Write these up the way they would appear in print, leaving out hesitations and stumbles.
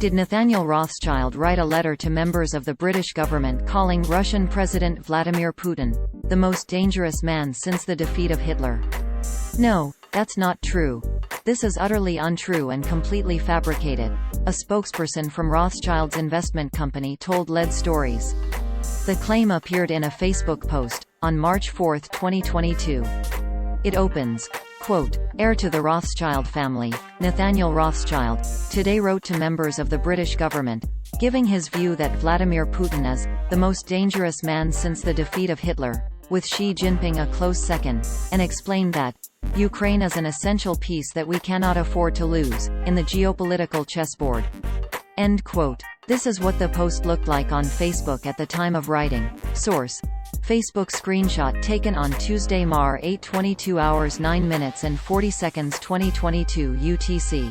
Did Nathaniel Rothschild write a letter to members of the British government calling Russian President Vladimir Putin the most dangerous man since the defeat of Hitler? No, that's not true. This is utterly untrue and completely fabricated, a spokesperson from Rothschild's investment company told Lead Stories. The claim appeared in a Facebook post on March 4, 2022. It opens, quote, "Heir to the Rothschild family, Nathaniel Rothschild, today wrote to members of the British government, giving his view that Vladimir Putin is the most dangerous man since the defeat of Hitler, with Xi Jinping a close second, and explained that Ukraine is an essential piece that we cannot afford to lose in the geopolitical chessboard." End quote. This is what the post looked like on Facebook at the time of writing. Source: Facebook screenshot taken on Tuesday, Mar 8, 22 hours 9 minutes and 40 seconds 2022 UTC.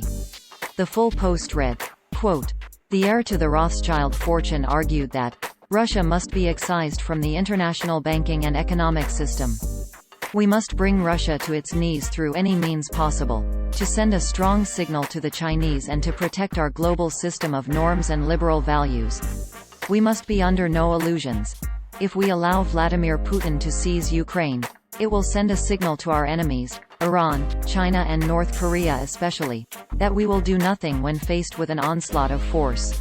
The full post read, quote, "The heir to the Rothschild fortune argued that Russia must be excised from the international banking and economic system. We must bring Russia to its knees through any means possible, to send a strong signal to the Chinese and to protect our global system of norms and liberal values. We must be under no illusions. If we allow Vladimir Putin to seize Ukraine, it will send a signal to our enemies, Iran, China and North Korea especially, that we will do nothing when faced with an onslaught of force.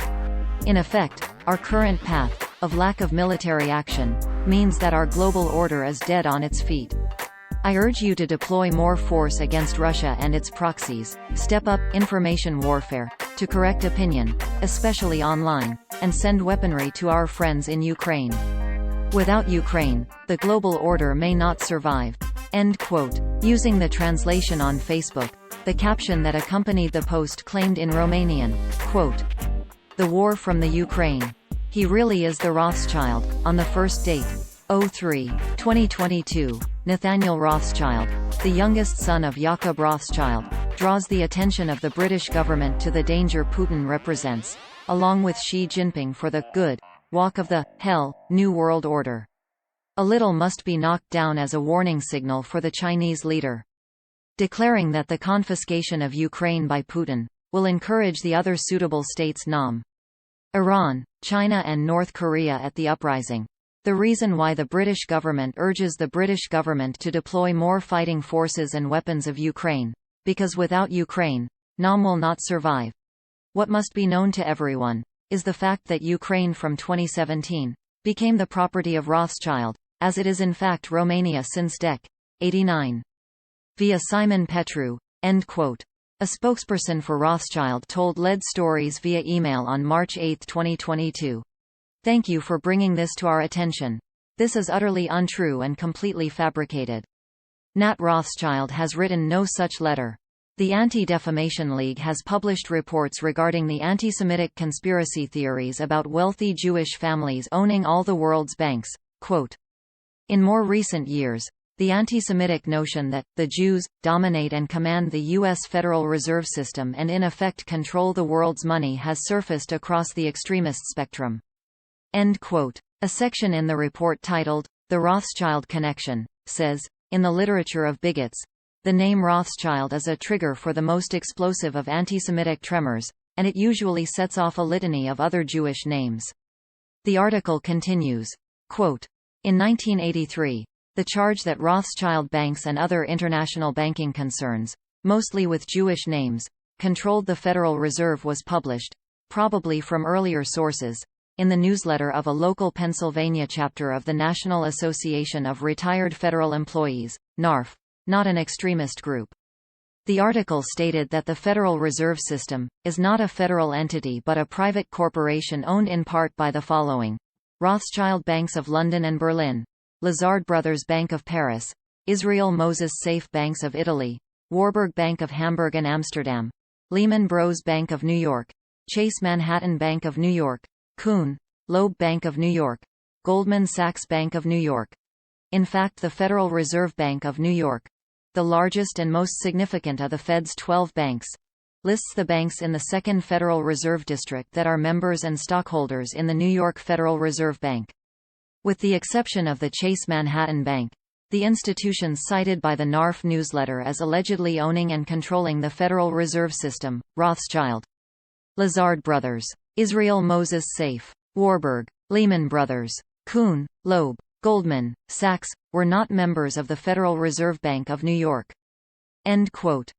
In effect, our current path, of lack of military action, means that our global order is dead on its feet. I urge you to deploy more force against Russia and its proxies, step up information warfare, to correct opinion, especially online, and send weaponry to our friends in Ukraine. Without Ukraine, the global order may not survive." End quote. Using the translation on Facebook, the caption that accompanied the post claimed in Romanian, quote, "The war from the Ukraine. He really is the Rothschild." On the first date, 03/2022, Nathaniel Rothschild, the youngest son of Jakob Rothschild, draws the attention of the British government to the danger Putin represents, along with Xi Jinping for the good walk of the hell New World Order. A little must be knocked down as a warning signal for the Chinese leader, declaring that the confiscation of Ukraine by Putin will encourage the other suitable states Nam, Iran, China and North Korea at the uprising. The reason why the British government urges the British government to deploy more fighting forces and weapons of Ukraine, because without Ukraine, Nam will not survive. What must be known to everyone is the fact that Ukraine from 2017 became the property of Rothschild, as it is in fact Romania since Dec. 89. Via Simon Petru. End quote. A spokesperson for Rothschild told Lead Stories via email on March 8, 2022. "Thank you for bringing this to our attention. This is utterly untrue and completely fabricated. Nat Rothschild has written no such letter. The Anti-Defamation League has published reports regarding the anti-Semitic conspiracy theories about wealthy Jewish families owning all the world's banks." Quote. In more recent years, the anti-Semitic notion that the Jews dominate and command the U.S. Federal Reserve System and in effect control the world's money has surfaced across the extremist spectrum. End quote. A section in the report titled, "The Rothschild Connection," says, "In the literature of bigots, the name Rothschild is a trigger for the most explosive of anti-Semitic tremors, and it usually sets off a litany of other Jewish names." The article continues, quote, "In 1983, the charge that Rothschild banks and other international banking concerns, mostly with Jewish names, controlled the Federal Reserve was published, probably from earlier sources, in the newsletter of a local Pennsylvania chapter of the National Association of Retired Federal Employees, NARF, not an extremist group." The article stated that the Federal Reserve System is not a federal entity but a private corporation owned in part by the following: Rothschild Banks of London and Berlin, Lazard Brothers Bank of Paris, Israel Moses Safe Banks of Italy, Warburg Bank of Hamburg and Amsterdam, Lehman Bros Bank of New York, Chase Manhattan Bank of New York, Kuhn, Loeb Bank of New York, Goldman Sachs Bank of New York. In fact, the Federal Reserve Bank of New York, the largest and most significant of the Fed's 12 banks, lists the banks in the Second Federal Reserve District that are members and stockholders in the New York Federal Reserve Bank. With the exception of the Chase Manhattan Bank, the institutions cited by the NARF newsletter as allegedly owning and controlling the Federal Reserve System, Rothschild Lazard Brothers. Israel Moses Safe. Warburg. Lehman Brothers. Kuhn, Loeb, Goldman, Sachs, were not members of the Federal Reserve Bank of New York. End quote.